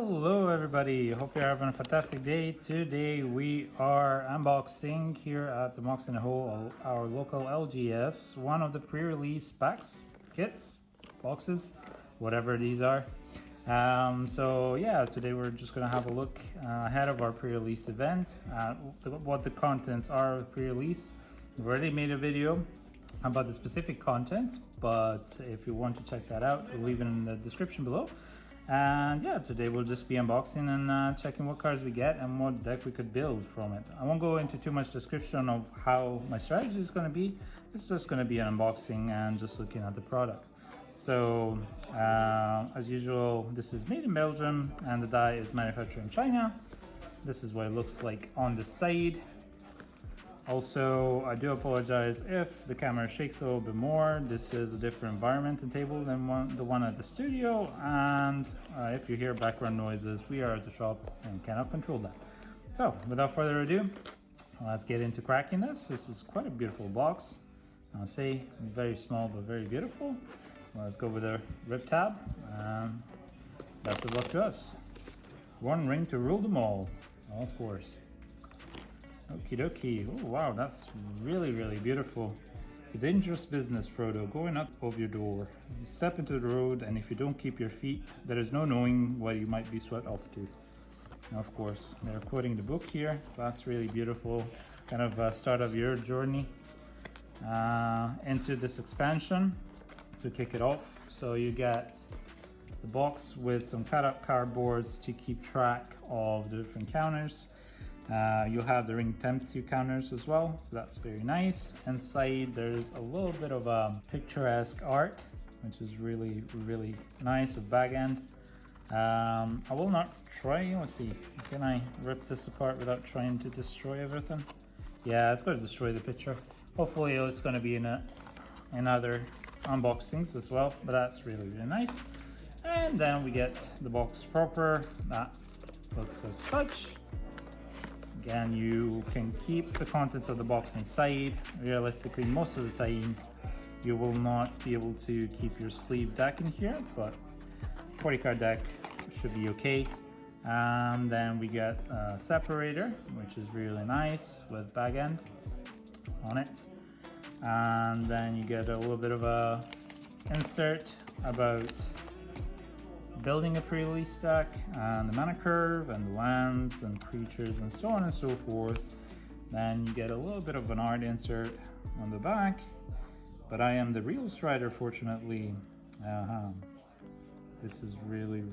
Hello everybody, hope you're having a fantastic day. Today we are unboxing here at the Mox and Hole, our local LGS, one of the pre-release packs, kits, boxes, whatever these are. So yeah, today we're just gonna have a look ahead of our pre-release event at what the contents are of pre-release. We've already made a video about the specific contents, but if you want to check that out, we'll leave it in the description below. And yeah, today we'll just be unboxing and checking what cards we get and what deck we could build from it. I won't go into too much description of how my strategy is going to be. It's just going to be an unboxing and just looking at the product. So as usual, this is made in Belgium and the die is manufactured in China. This is what it looks like on the side. Also, I do apologize if the camera shakes a little bit more. This is a different environment and table than the one at the studio, and if you hear background noises, we are at the shop and cannot control that. So, without further ado, let's get into cracking this. This is quite a beautiful box. I'll say very small but very beautiful. Let's go with the rip tab, and best of luck to us. One ring to rule them all, of course. Okie dokie. Oh wow, that's really beautiful. It's a dangerous business, Frodo, going out of your door. You step into the road, and if you don't keep your feet, there is no knowing where you might be swept off to. Now, of course, they're quoting the book here. That's really beautiful. Kind of a start of your journey into this expansion to kick it off. So you get the box with some cut up cardboards to keep track of the different counters. You'll have the ring temperature counters as well, so that's very nice. Inside there's a little bit of a picturesque art, which is really nice with bag end. I will not try, let's see, can I rip this apart without trying to destroy everything? Yeah, it's going to destroy the picture. Hopefully it's going to be in other unboxings as well, but that's really nice. And then we get the box proper, that looks as such. Again, you can keep the contents of the box inside. Realistically, most of the time, you will not be able to keep your sleeve deck in here, but 40 card deck should be okay. And then we get a separator, which is really nice with bag end on it. And then you get a little bit of a insert about building a pre-release deck and the mana curve and the lands and creatures and so on and so forth. Then you get a little bit of an art insert on the back, but I am the real strider, fortunately. This is really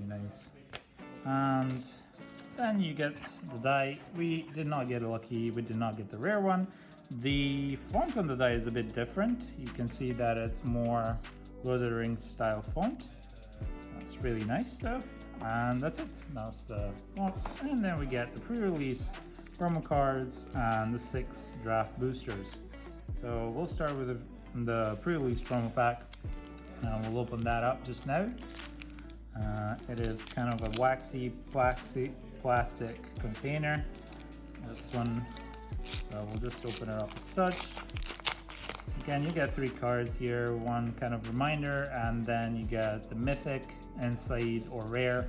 nice. And then you get the die. We did not get lucky, we did not get the rare one. The font on the die is a bit different. You can see that it's more Lord of the Rings style font. It's really nice though, and that's it. That's the box, and then we get the pre-release promo cards and the 6 draft boosters. So we'll start with the pre-release promo pack, and we'll open that up just now. It is kind of a waxy plastic container, this one, so we'll just open it up as such. Again, you get 3 cards here, one kind of reminder, and then you get the mythic, inside, or rare,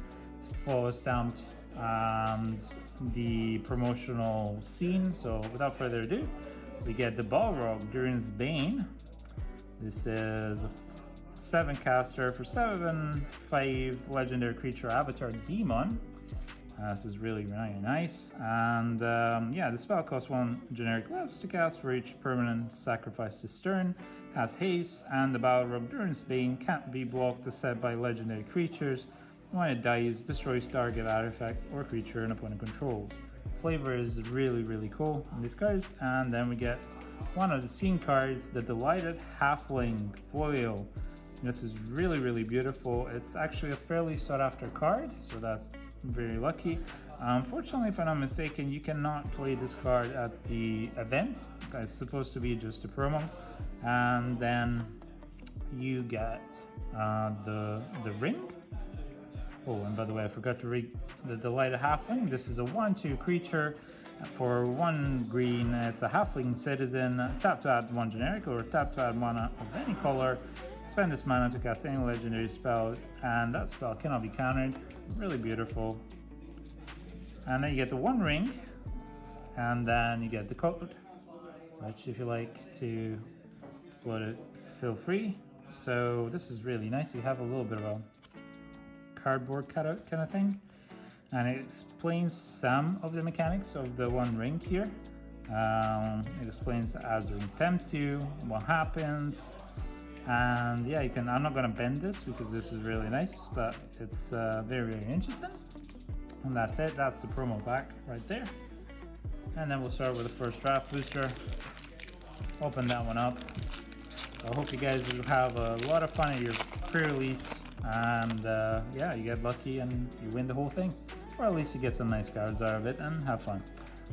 follow stamped, and the promotional scene. So without further ado, we get the Balrog, Durin's Bane. This is a 7 caster for 7/5 legendary creature avatar demon. This is really nice, and yeah, the spell costs 1 generic less to cast for each permanent sacrifice this turn, has haste, and the Balrog Durin's Bane can't be blocked except by legendary creatures. When it dies, destroys target artifact or creature an opponent controls. Flavor is really cool in these cards. And then we get one of the scene cards, the Delighted Halfling foil. This is really beautiful. It's actually a fairly sought after card, so that's very lucky. Unfortunately, if I'm not mistaken, you cannot play this card at the event. It's supposed to be just a promo. And then you get the ring. Oh, and by the way, I forgot to read the Delighted Halfling. This is a 1/2 creature for 1 green. It's a halfling citizen. Tap to add 1 generic or tap to add mana of any color. Spend this mana to cast any legendary spell, and that spell cannot be countered. really beautiful. And then you get the one ring, and then you get the code, which if you like to upload it, feel free. So this is really nice. You have a little bit of a cardboard cutout kind of thing, and it explains some of the mechanics of the one ring here. It explains as the ring tempts you, what happens, and yeah, you can. I'm not going to bend this because this is really nice, but it's very, very interesting. And that's it. That's the promo pack right there. And then we'll start with the first draft booster. Open that one up. I hope you guys have a lot of fun at your pre-release, and yeah, you get lucky and you win the whole thing, or at least you get some nice cards out of it and have fun.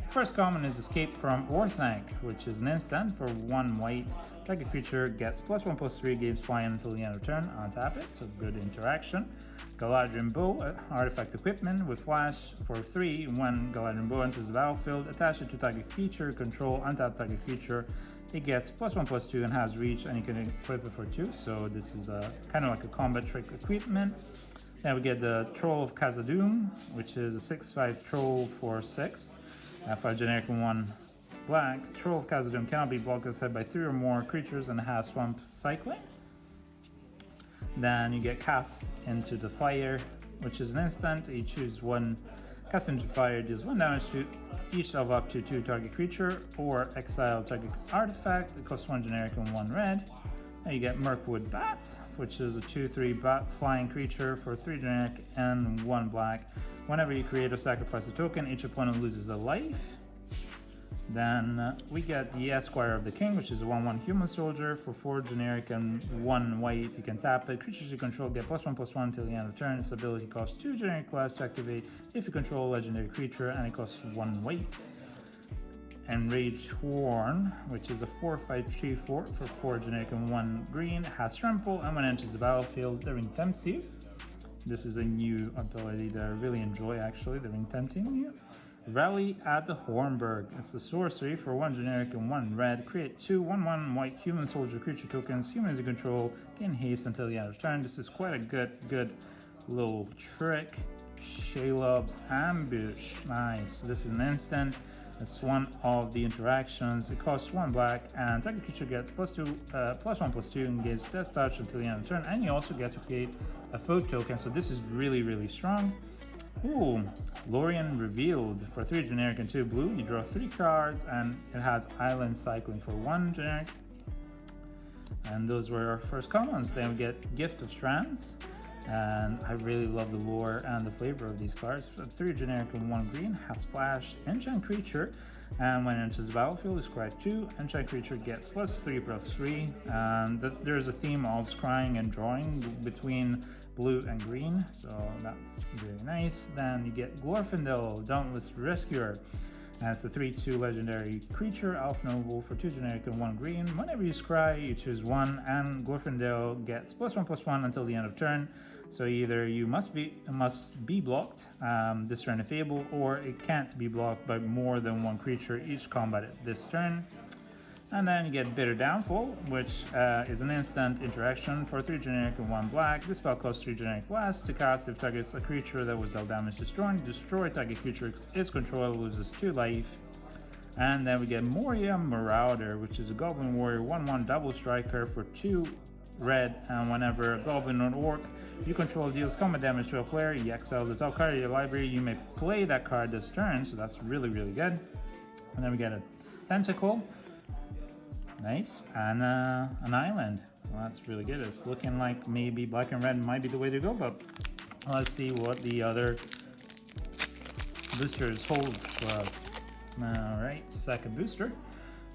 First common is Escape from Orthanc, which is an instant for 1 white. Target creature gets +1/+3, gains flying until the end of turn. Untap it, so good interaction. Galadriel Bow, artifact equipment with flash for 3. When Galadriel Bow enters the battlefield, attach it to target creature, control, untap target creature. It gets +1/+2 and has reach, and you can equip it for 2. So this is kind of like a combat trick equipment. Then we get the Troll of Khazad-dûm, which is a 6/5 troll for 6. For a generic 1 black, Troll of Khazad-dûm cannot be blocked as hit by 3 or more creatures and has swamp cycling. Then you get Cast into the Fire, which is an instant. You choose one, cast into fire, deals 1 damage to each of up to 2 target creature, or exile target artifact. It costs 1 generic and 1 red. Then you get Mirkwood Bat, which is a 2/3 bat flying creature for 3 generic and 1 black. Whenever you create or sacrifice a token, each opponent loses a life. Then we get the Esquire of the King, which is a 1/1 human soldier for 4 generic and 1 white. You can tap it. Creatures you control get +1/+1 until the end of turn. This ability costs 2 generic less to activate if you control a legendary creature, and it costs 1 white. Enraged Horn, which is a 4/5/3/4 for 4 generic and 1 green, has trample, and when it enters the battlefield, the ring tempts you. This is a new ability that I really enjoy, actually, the ring tempting you. Rally at the Hornburg. It's a sorcery for 1 generic and 1 red. Create 2 1/1 white human soldier creature tokens. Humans you control gain haste until the end of turn. This is quite a good little trick. Shelob's Ambush. Nice. This is an instant. It's one of the interactions. It costs 1 black, and target creature gets +1/+2 and gains Death Touch until the end of the turn. And you also get to create a foe token. So this is really strong. Ooh, Lorien Revealed for 3 generic and 2 blue. You draw 3 cards, and it has Island Cycling for 1 generic. And those were our first commons. Then we get Gift of Strands. And I really love the lore and the flavor of these cards. 3 generic and 1 green, has flash, enchant creature, and when it enters the battlefield, you scry 2. Enchant creature gets +3/+3, and there's a theme of scrying and drawing between blue and green, so that's really nice. Then you get Glorfindel, Dauntless Rescuer. And it's a 3/2 legendary creature, Elf Noble for 2 generic and 1 green. Whenever you scry, you choose 1, and Glorfindel gets +1/+1 until the end of turn. So either you must be blocked this turn if able, or it can't be blocked by more than 1 creature each combat this turn. And then you get Bitter Downfall, which is an instant interaction for 3 generic and 1 black. This spell costs 3 generic less to cast if targets a creature that was dealt damage destroying. Destroy target creature is controlled, loses 2 life. And then we get Moria Marauder, which is a Goblin Warrior 1/1 double striker for 2 red, and whenever a Goblin or Orc you control deals combat damage to a player, you exile the top card of your library. You may play that card this turn, so that's really good. And then we get a Tentacle. Nice, and an island, so that's really good. It's looking like maybe black and red might be the way to go, but let's see what the other boosters hold for us. Alright, second booster.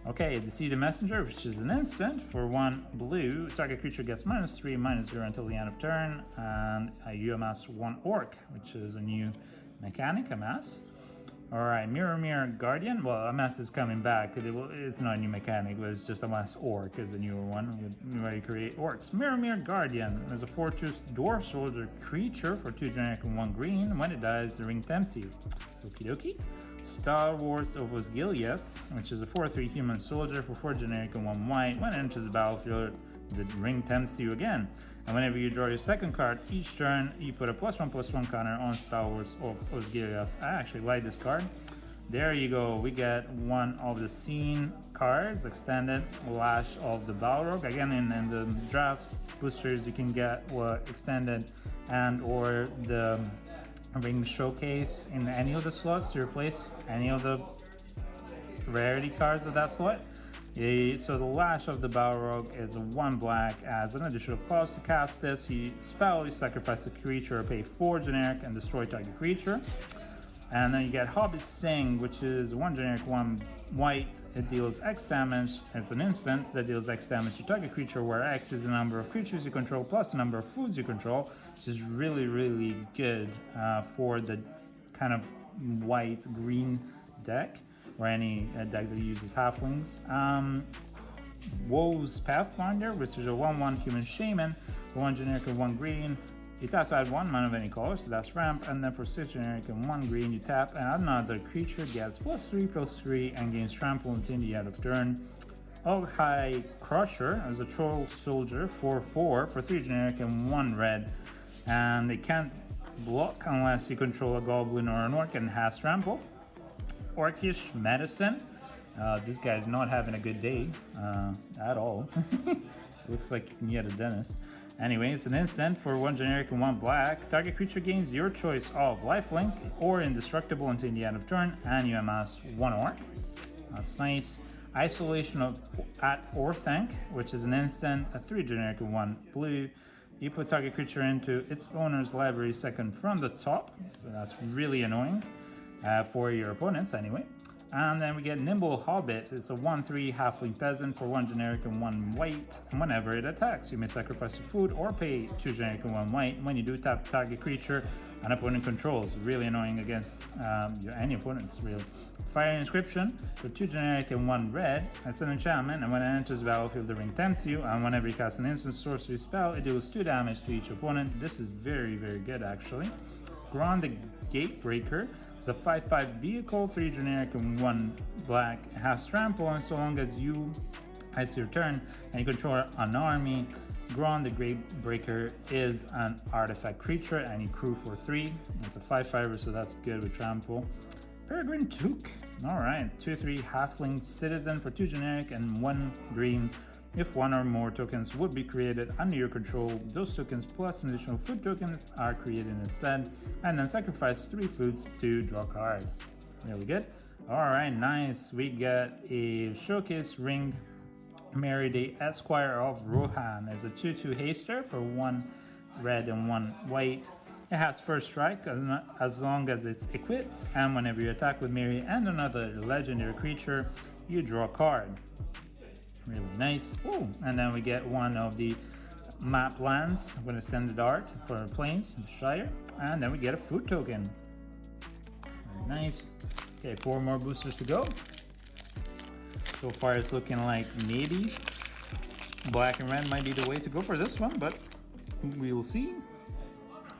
Okay, the Seeded Messenger, which is an instant for 1 blue. Target creature gets -3/-0 until the end of turn, and you amass 1 orc, which is a new mechanic, amass. Alright, Mirror Guardian. Well, amass is coming back. It's not a new mechanic, but it's just amass orc is the newer one, where you create orcs. Mirror Guardian is a 4/2 dwarf soldier creature for 2 generic and 1 green. When it dies, the ring tempts you. Okie dokie. Star Wars of Osgiliath, which is a 4/3 human soldier for 4 generic and 1 white. When it enters the battlefield, the ring tempts you again. And whenever you draw your second card, each turn you put a +1/+1 counter on Star Wars of Osgiliath. I actually like this card. There you go. We get one of the scene cards, extended Lash of the Balrog. Again, in the draft boosters, you can get extended and or the ring showcase in any of the slots to replace any of the rarity cards of that slot. So the Lash of the Balrog is a 1 black as an additional cost to cast this. You sacrifice a creature, pay 4 generic and destroy target creature. And then you get Hobbit Sting, which is 1 generic, 1 white. It deals X damage. It's an instant that deals X damage to target creature, where X is the number of creatures you control plus the number of foods you control, which is really, really good for the kind of white-green deck, or any deck that uses halflings. Woe's Pathfinder, which is a 1/1 human shaman, 1 generic and 1 green. You tap to add 1 mana of any color, so that's ramp, and then for 6 generic and 1 green, you tap and another creature gets +3/+3 and gains trample until the end of turn. High Crusher as a troll soldier 4/4 for 3 generic and 1 red, and they can't block unless you control a goblin or an orc and has trample. Orcish Medicine. This guy's not having a good day at all. Looks like you can get a dentist. Anyway, it's an instant for 1 generic and 1 black. Target creature gains your choice of lifelink or indestructible until the end of turn, and you amass 1 orc. That's nice. Isolation of at Orthanc, which is an instant, a 3 generic and 1 blue. You put target creature into its owner's library second from the top, so that's really annoying for your opponents anyway. And then we get Nimble Hobbit. It's a 1/3 halfling peasant for 1 generic and 1 white. And whenever it attacks, you may sacrifice a food or pay 2 generic and 1 white. When you do, tap target creature an opponent controls. Really annoying against any opponents, really. Fire Inscription for 2 generic and 1 red. It's an enchantment, and when it enters the battlefield, the ring tempts you. And whenever you cast an instant sorcery spell, it deals 2 damage to each opponent. This is very, very good, actually. Gron the Gatebreaker. It's a 5/5 vehicle, 3 generic and 1 black. It has trample, and so long as it's your turn and you control an army, Gron the Gatebreaker is an artifact creature, and you crew for 3. It's a 5/5, so that's good with trample. Peregrine Took. Alright, 2/3 halfling citizen for 2 generic and 1 green. If 1 or more tokens would be created under your control, those tokens plus an additional food token are created instead, and then sacrifice 3 foods to draw a card. Really good. Alright, nice. We get a Showcase Ring Meride Esquire of Rohan. It's a 2/2 haster for 1 red and 1 white. It has first strike as long as it's equipped, and whenever you attack with Mary and another legendary creature, you draw a card. Really nice. Ooh, and then we get one of the map lands with extended art for plains, Shire, and then we get a food token. Very nice. Okay, 4 more boosters to go. So far it's looking like maybe black and red might be the way to go for this one, but we will see.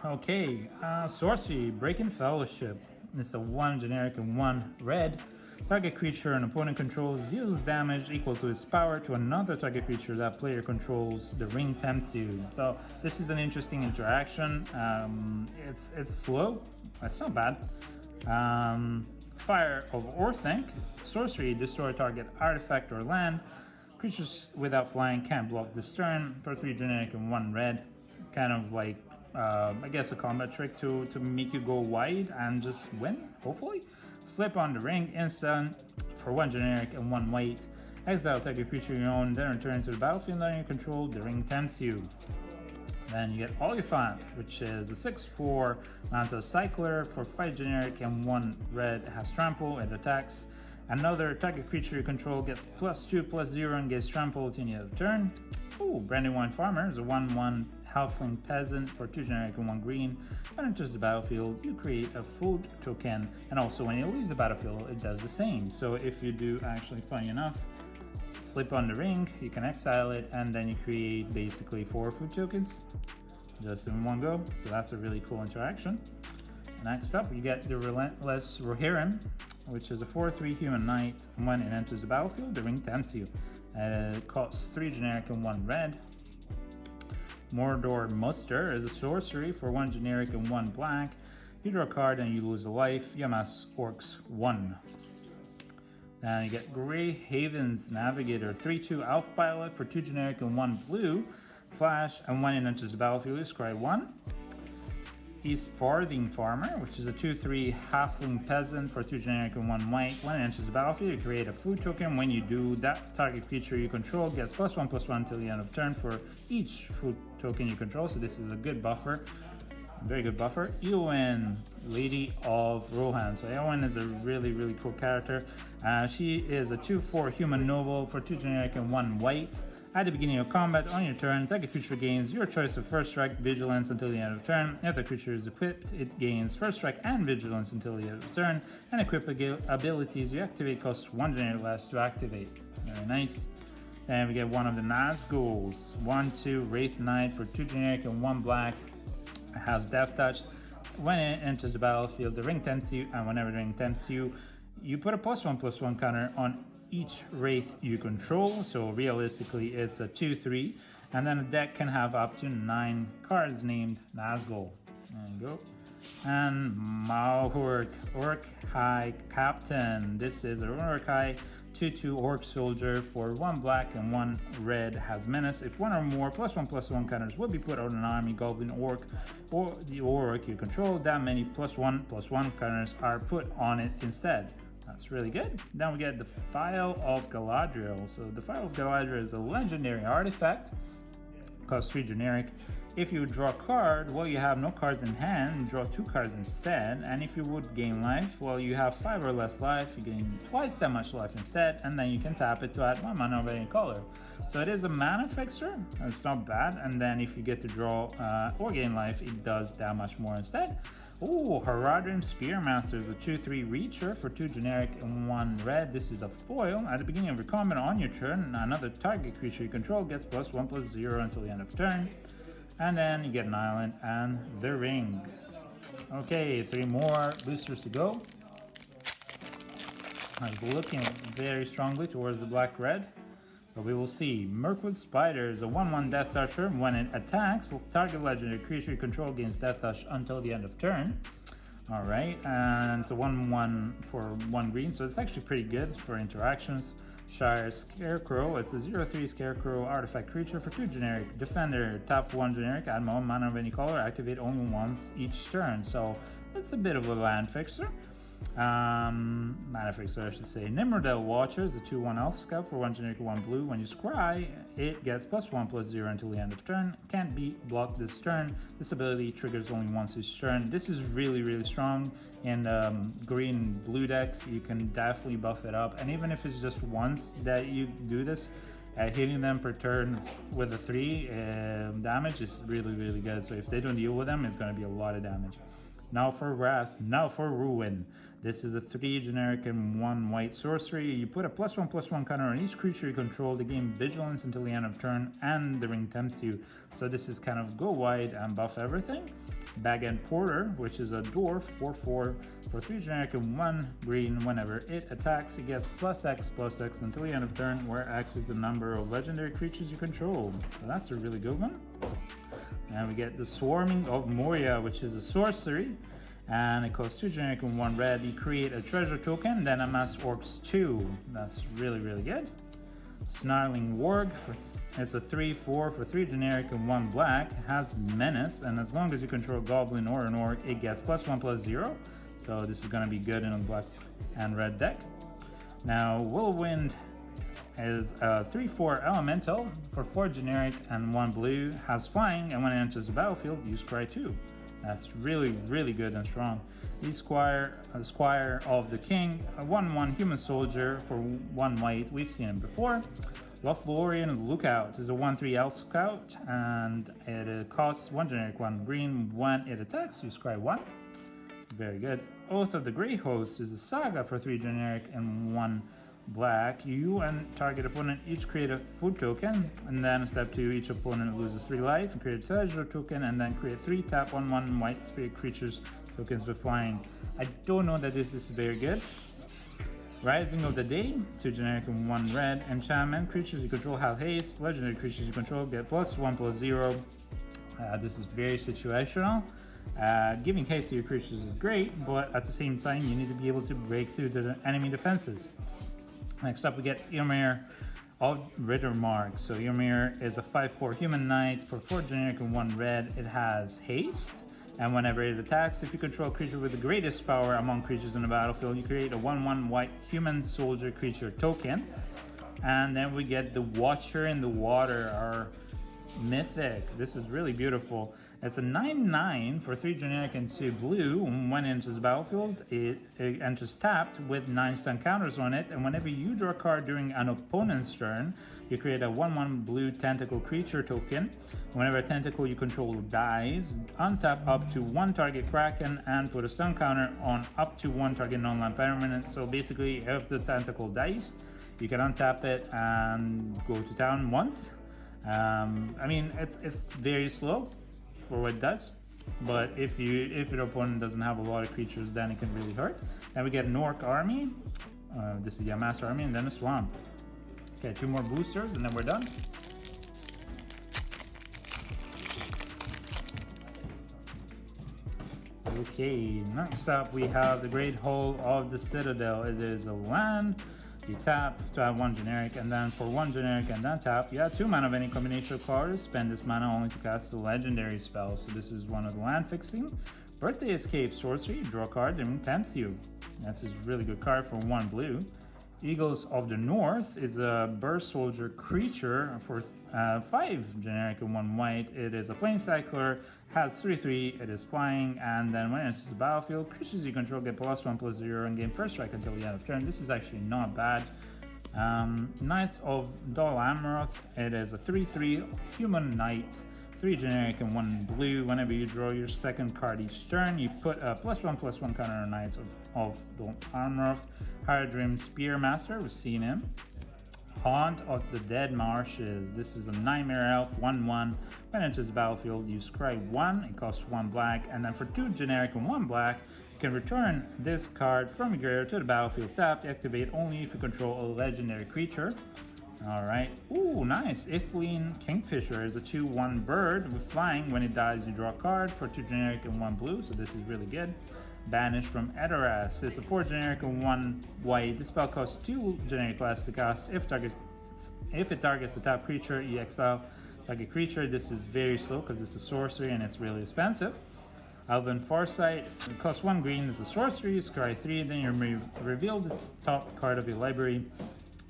Okay, Sorcery, Breaking Fellowship. It's a 1 generic and 1 red. Target creature an opponent controls deals damage equal to its power to another target creature that player controls. The ring tempts you. So this is an interesting interaction. It's slow. That's not bad. Fire of Orthanc. Sorcery, destroy target artifact or land. Creatures without flying can't block this turn for 3 generic and 1 red. Kind of like I guess a combat trick to make you go wide and just win, hopefully. Slip on the ring, instant for 1 generic and 1 white. Exile target creature you own, then return to the battlefield under your control. The ring tempts you. Then you get Oliphant, which is a 6/4 Mantle Cycler for 5 generic and 1 red. It has trample, it attacks. Another target creature you control gets +2/+0 and gets trample till the end of the turn. Ooh, Brandywine Farmer is a 1/1 halfling peasant for 2 generic and 1 green. When it enters the battlefield, you create a food token, and also when it leaves the battlefield, it does the same. So if you do actually, funny enough, slip on the ring, you can exile it, and then you create basically 4 food tokens just in one go. So that's a really cool interaction. Next up, you get the Relentless Rohirrim. which is a 4/3 human knight. When it enters the battlefield, the ring tempts you. It costs 3 generic and 1 red. Mordor Muster is a sorcery for 1 generic and 1 black. You draw a card and you lose a life. You amass Orcs 1. Then you get Grey Haven's Navigator, 3/2 Elf Pilot for 2 generic and 1 blue. Flash, and when it enters the battlefield, you scry 1. East Farthing Farmer, which is a 2/3 Halfling Peasant for 2 generic and 1 white. When it enters the battlefield, you create a food token. When you do, that target creature you control gets +1/+1 until the end of turn for each food token you control. So this is a good buffer, very good buffer. Eowyn, Lady of Rohan. So Eowyn is a really cool character. She is a 2/4 Human Noble for 2 generic and 1 white. At the beginning of combat, on your turn, target creature gains your choice of First Strike, Vigilance until the end of turn. If the creature is equipped, it gains First Strike and Vigilance until the end of turn. And equip abilities you activate cost 1 generic less to activate. Very nice. Then we get one of the Nazguls. 1/2 Wraith Knight for 2 generic and 1 black. It has Death Touch. When it enters the battlefield, the ring tempts you, and whenever the ring tempts you, you put a +1/+1 counter on each Wraith you control. So realistically it's a 2/3, and then a deck can have up to 9 cards named Nazgul. There you go. And Malhork, Orc High Captain. This is a Orc High 2/2 Orc Soldier for 1 black and 1 red. Has Menace. If 1 or more +1/+1 counters will be put on an army, Goblin, Orc, or the Orc you control, that many +1/+1 counters are put on it instead. That's really good. Then we get the Phial of Galadriel. So the Phial of Galadriel is a legendary artifact. Costs 3 generic. If you draw a card, well, you have no cards in hand, draw 2 cards instead. And if you would gain life, well, you have 5 or less life, you gain twice that much life instead, and then you can tap it to add 1 mana of any color. So it is a mana fixer, it's not bad. And then if you get to draw or gain life, it does that much more instead. Oh, Haradrim Spearmaster is a 2/3 Reacher for 2 generic and 1 red. This is a foil. At the beginning of your combat on your turn, another target creature you control gets +1/+0 until the end of turn. And then you get an island and the ring. Okay, 3 more boosters to go. I'm looking very strongly towards the black-red, but we will see. Mirkwood Spider is a 1/1 Death Toucher. When it attacks, target legendary creature you control gains Death Touch until the end of turn. Alright, and it's a 1/1 for 1 green, so it's actually pretty good for interactions. Shire Scarecrow, it's a 0/3 Scarecrow artifact creature for 2 generic. Defender, tap 1 generic, add 1 mana of any color, activate only once each turn. So it's a bit of a land fixer. Mana fixer, I should say. Nimrodel Watcher is a 2/1 Elf Scout for 1 generic, 1 blue. When you scry, it gets +1/+0 until the end of turn. Can't be blocked this turn. This ability triggers only once each turn. This is really strong in the green blue deck. You can definitely buff it up, and even if it's just once that you do this, hitting them per turn with a 3 damage is really good. So if they don't deal with them, it's going to be a lot of damage. Now for Wrath, now for Ruin. This is a 3 generic and 1 white sorcery. You put a +1/+1 counter on each creature you control to gain Vigilance until the end of turn, and the ring tempts you. So this is kind of go wide and buff everything. Bag and Porter, which is a dwarf 4/4 for 3 generic and 1 green. Whenever it attacks, it gets +X until the end of turn, where X is the number of legendary creatures you control. So that's a really good one. And we get the Swarming of Moria, which is a sorcery, and it costs 2 generic and 1 red. You create a treasure token, then amass Orcs 2. That's really good. Snarling Warg, it's a 3/4 for 3 generic and 1 black. It has Menace, and as long as you control a Goblin or an Orc, it gets +1/+0. So this is going to be good in a black and red deck. Now, Whirlwind is a 3/4 Elemental for 4 generic and 1 blue. Has flying, and when it enters the battlefield, you scry 2. That's really good and strong. The Squire of the King, a 1/1 Human Soldier for 1 white. We've seen him before. Lothlorien Lookout is a 1/3 Elf Scout, and it costs 1 generic, 1 green. When it attacks, you scry 1. Very good. Oath of the Grey Host is a saga for 3 generic and 1 black. You and target opponent each create a food token, and then step 2, each opponent loses 3 life and create a treasure token, and then create 3 tap 1/1 white spirit creatures tokens with flying. I don't know that this is very good. Rising of the Day, 2 generic and 1 red. Enchantment, creatures you control have haste. Legendary creatures you control get +1/+0. This is very situational. Giving haste to your creatures is great, but at the same time you need to be able to break through the enemy defenses. Next up we get Ymir of Rittermark. So Ymir is a 5/4 human knight for 4 generic and 1 red. It has haste, and whenever it attacks, if you control a creature with the greatest power among creatures in the battlefield, you create a 1/1 white human soldier creature token. And then we get the Watcher in the Water, our mythic. This is really beautiful. It's a 9/9 for 3 generic and 2 blue. When it enters the battlefield, it enters tapped with 9 stun counters on it, and whenever you draw a card during an opponent's turn, you create a 1/1 blue tentacle creature token. Whenever a tentacle you control dies, untap up to 1 target Kraken and put a stun counter on up to 1 target non-land permanent. So basically, if the tentacle dies, you can untap it and go to town once. I mean, it's very slow for what it does, but if your opponent doesn't have a lot of creatures, then it can really hurt. Then we get an Orc army. This is the Master army, and then a Swamp. Okay, 2 more boosters, and then we're done. Okay, next up we have the Great Hole of the Citadel. It is a land. You tap to add 1 generic, and then for 1 generic and then tap, you add 2 mana of any combination of cards. Spend this mana only to cast a legendary spell. So this is one of the land fixing. Birthday Escape sorcery, draw a card and tempts you. That's a really good card for 1 blue. Eagles of the North is a burst soldier creature for 5 generic and 1 white. It is a planeswalker, has 3/3, it is flying, and then when it enters the battlefield, creatures you control get +1/+0 and gain first strike until the end of turn. This is actually not bad. Knights of Dol Amroth, it is a 3/3 human knight, 3 generic and 1 blue. Whenever you draw your second card each turn, you put a +1/+1 counter on Knights of Dol Amroth. Haradrim Spearmaster, we've seen him. Haunt of the Dead Marshes. This is a Nightmare Elf, 1/1. When it enters the battlefield, you scry 1, it costs 1 black, and then for 2 generic and 1 black, you can return this card from your graveyard to the battlefield tapped. Activate only if you control a legendary creature. Alright. Ooh, nice. Ithleen Kingfisher is a 2/1 bird with flying. When it dies, you draw a card for 2 generic and 1 blue, so this is really good. Banished from Edoras is a 4 generic and 1 white. This spell costs 2 generic less to cast. If it targets a top creature, you exile target creature. This is very slow because it's a sorcery and it's really expensive. Elven Farsight, it costs 1 green, it's a sorcery, scry 3, then you reveal the top card of your library.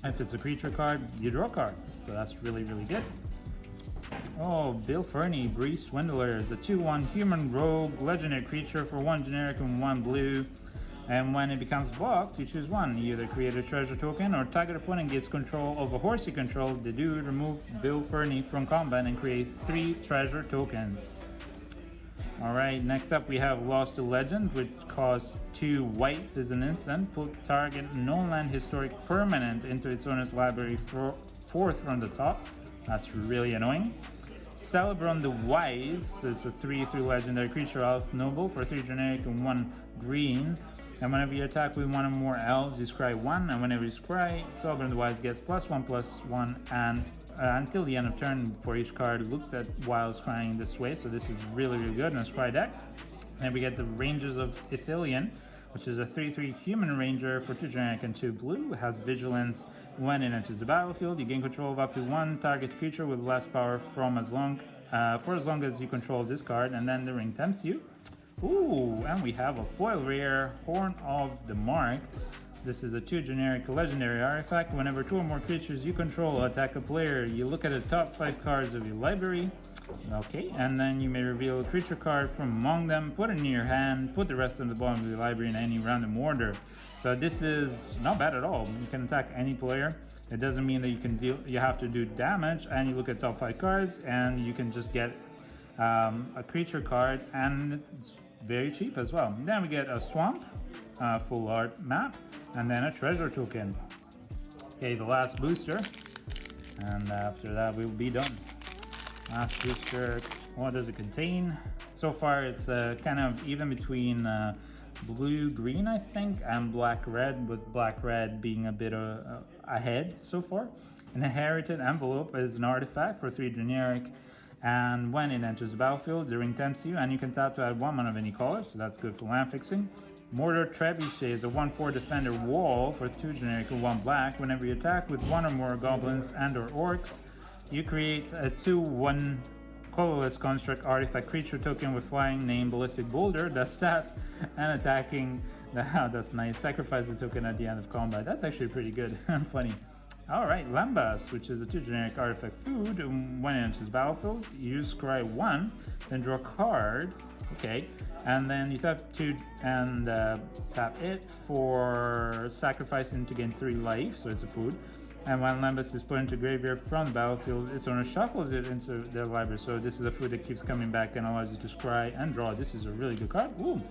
If it's a creature card, you draw a card. So that's really, really good. Oh, Bill Fernie, Breeze Swindler is a 2/1 human rogue legendary creature for 1 generic and 1 blue. And when it becomes blocked, you choose 1. You either create a treasure token or target opponent gets control of a horse you control. The dude remove Bill Fernie from combat and create 3 treasure tokens. Alright, next up we have Lost to Legend, which costs 2 white as an instant. Put target non-land historic permanent into its owner's library for 4th from the top. That's really annoying. Celebron the Wise is a 3/3 legendary creature, elf noble for 3 generic and 1 green. And whenever you attack with 1 or more elves, you scry 1, and whenever you scry, Celebron the Wise gets +1/+1 and until the end of turn for each card looked at while scrying this way. So this is really, really good in a scry deck. And we get the Rangers of Ithilien, which is a 3/3 human ranger for 2 generic and 2 blue. It has vigilance. When it enters the battlefield, you gain control of up to 1 target creature with less power for as long as you control this card, and then the ring tempts you. Ooh, and we have a foil rare, Horn of the Mark. This is a 2 generic legendary artifact. Whenever 2 or more creatures you control attack a player, you look at the top 5 cards of your library. Okay, and then you may reveal a creature card from among them, put it in your hand, put the rest on the bottom of the library in any random order. So this is not bad at all. You can attack any player. It doesn't mean that you have to do damage, and you look at top 5 cards and you can just get a creature card, and it's very cheap as well. Then we get a swamp, full art map, and then a treasure token. Okay, the last booster, and after that we'll be done. Last booster, what does it contain? So far it's kind of even between blue-green, I think, and black-red, with black-red being a bit ahead so far. An inherited envelope is an artifact for 3 generic, and when it enters the battlefield, the ring tempts you, and you can tap to add 1 mana of any color, so that's good for land fixing. Mortar Trebuchet is a 1/4 defender wall for 2 generic and 1 black. Whenever you attack with 1 or more goblins and or orcs, you create a 2/1 colorless construct artifact creature token with flying named Ballistic Boulder. That's that, and attacking. That's nice. Sacrifice the token at the end of combat. That's actually pretty good and funny. Alright, Lambas, which is a 2 generic artifact food. When it enters battlefield, you scry 1, then draw a card. Okay, and then you tap 2 and tap it for sacrificing to gain 3 life, so it's a food. And when Lambas is put into graveyard from the battlefield, its owner shuffles it into their library. So this is a food that keeps coming back and allows you to scry and draw. This is a really good card. Ooh,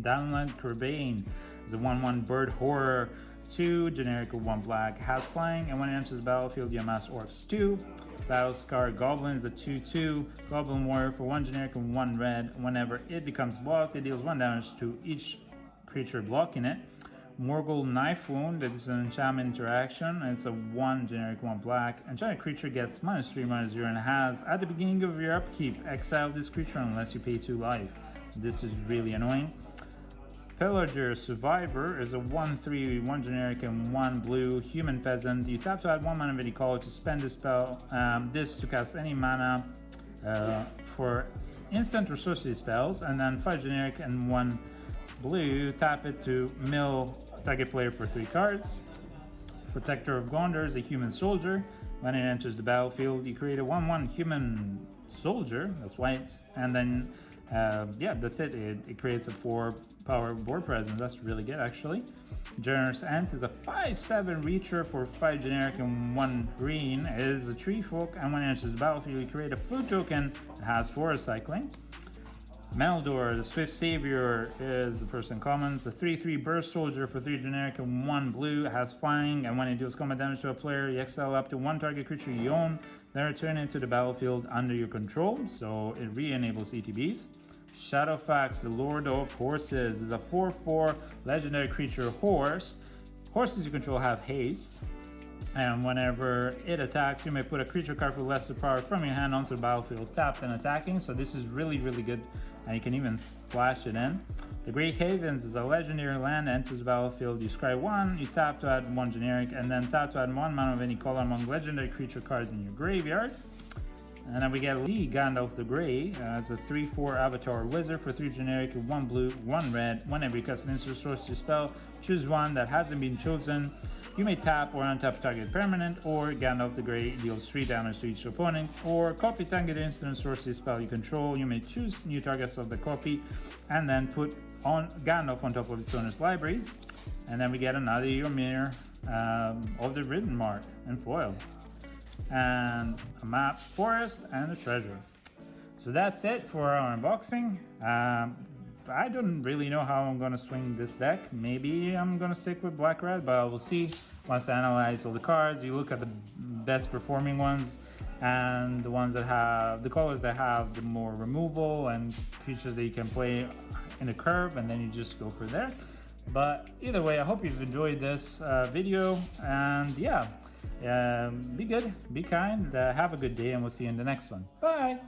Downland Kerbane is a 1/1 bird horror. 2 generic with 1 black, has flying, and when it enters the battlefield, you amass Orcs 2. Battle Scar Goblin is a 2/2 Goblin Warrior for 1 generic and 1 red. Whenever it becomes blocked, it deals 1 damage to each creature blocking it. Morgul Knife Wound, that is an enchantment interaction, and it's a 1 generic, 1 black. Enchanted creature gets -3/-0 and has, at the beginning of your upkeep, exile this creature unless you pay 2 life. This is really annoying. Pillager Survivor is a 1/3, 1 generic and 1 blue human peasant. You tap to add 1 mana of any color to spend the spell. This to cast any mana for instant or sorcery spells, and then 5 generic and 1 blue. Tap it to mill target player for 3 cards. Protector of Gondor is a human soldier. When it enters the battlefield, you create a 1/1 human soldier. That's white, and then yeah, that's it. It creates a 4 power board presence. That's really good, actually. Generous Ant is a 5/7 reacher for 5 generic and 1 green. It is a tree folk, and when it enters the battlefield, you create a food token that has 4 recycling. Meldor, the Swift Savior, is the first uncommon. It's a 3/3 burst soldier for 3 generic and 1 blue. It has flying, and when it deals combat damage to a player, you exile up to 1 target creature you own, then return it to the battlefield under your control, so it re-enables ETBs. Shadowfax, the Lord of Horses, is a 4/4 legendary creature horse. Horses you control have haste, and whenever it attacks, you may put a creature card with lesser power from your hand onto the battlefield, tapped and attacking. So this is really good, and you can even splash it in. The Great Havens is a legendary land that enters the battlefield. You scry 1, you tap to add 1 generic, and then tap to add 1 mana of any color among legendary creature cards in your graveyard. And then we get Lee Gandalf the Grey as a 3/4 Avatar Wizard for 3 generic and 1 blue, 1 red. Whenever you cast an instant sorcery spell, choose one that hasn't been chosen. You may tap or untap target permanent, or Gandalf the Grey deals 3 damage to each opponent, or copy target instant sorcery spell you control. You may choose new targets of the copy, and then put on Gandalf on top of its owner's library. And then we get another Ymir of the Written Mark in foil, and a map, forest, and a treasure. So that's it for our unboxing. I don't really know how I'm going to swing this deck. Maybe I'm going to stick with black-red, but we'll see once I analyze all the cards. You look at the best performing ones, and the ones that have the colors that have the more removal and creatures that you can play in a curve, and then you just go for there. But either way, I hope you've enjoyed this video, and yeah, be good, be kind, have a good day, and we'll see you in the next one. Bye!